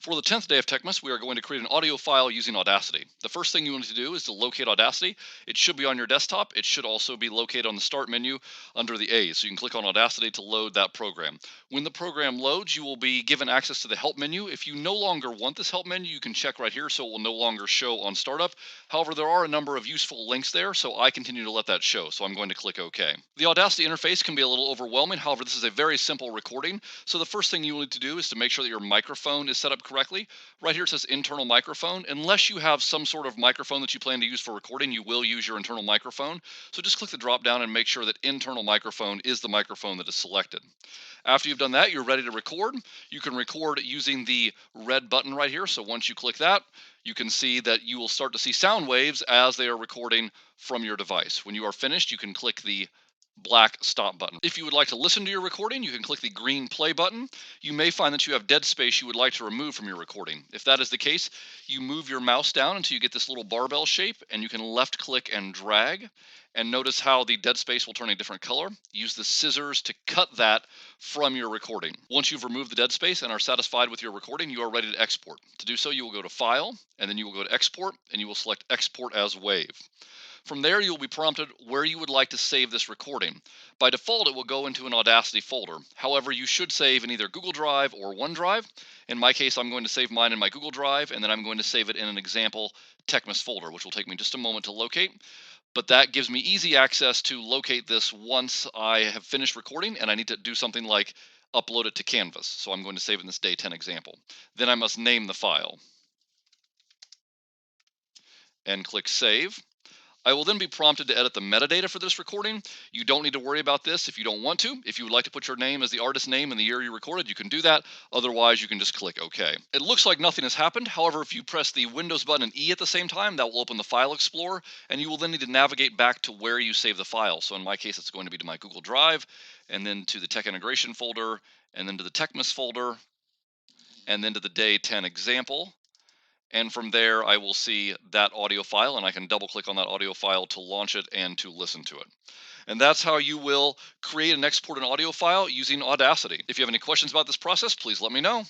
For the 10th day of Techmas, we are going to create an audio file using Audacity. The first thing you want to do is to locate Audacity. It should be on your desktop. It should also be located on the Start menu under the A. So you can click on Audacity to load that program. When the program loads, you will be given access to the Help menu. If you no longer want this Help menu, you can check right here so it will no longer show on startup. However, there are a number of useful links there, so I continue to let that show. So I'm going to click OK. The Audacity interface can be a little overwhelming. However, this is a very simple recording. So the first thing you will need to do is to make sure that your microphone is set up correctly. Right here it says internal microphone. Unless you have some sort of microphone that you plan to use for recording, you will use your internal microphone. So just click the drop down and make sure that internal microphone is the microphone that is selected. After you've done that, you're ready to record. You can record using the red button right here. So once you click that, you can see that you will start to see sound waves as they are recording from your device. When you are finished, you can click the black stop button. If you would like to listen to your recording, you can click the green play button. You may find that you have dead space you would like to remove from your recording. If that is the case, you move your mouse down until you get this little barbell shape, and you can left click and drag. And notice how the dead space will turn a different color. Use the scissors to cut that from your recording. Once you've removed the dead space and are satisfied with your recording, you are ready to export. To do so, you will go to File, and then you will go to Export, and you will select Export as Wave. From there, you'll be prompted where you would like to save this recording. By default, it will go into an Audacity folder. However, you should save in either Google Drive or OneDrive. In my case, I'm going to save mine in my Google Drive, and then I'm going to save it in an example Techmas folder, which will take me just a moment to locate. But that gives me easy access to locate this once I have finished recording and I need to do something like upload it to Canvas. So I'm going to save in this day 10 example. Then I must name the file and click Save. I will then be prompted to edit the metadata for this recording. You don't need to worry about this if you don't want to. If you would like to put your name as the artist name and the year you recorded, you can do that. Otherwise, you can just click OK. It looks like nothing has happened. However, if you press the Windows button and E at the same time, that will open the File Explorer, and you will then need to navigate back to where you save the file. So in my case, it's going to be to my Google Drive, and then to the Tech Integration folder, and then to the Techmas folder, and then to the Day 10 example. And from there, I will see that audio file, and I can double click on that audio file to launch it and to listen to it. And that's how you will create and export an audio file using Audacity. If you have any questions about this process, please let me know.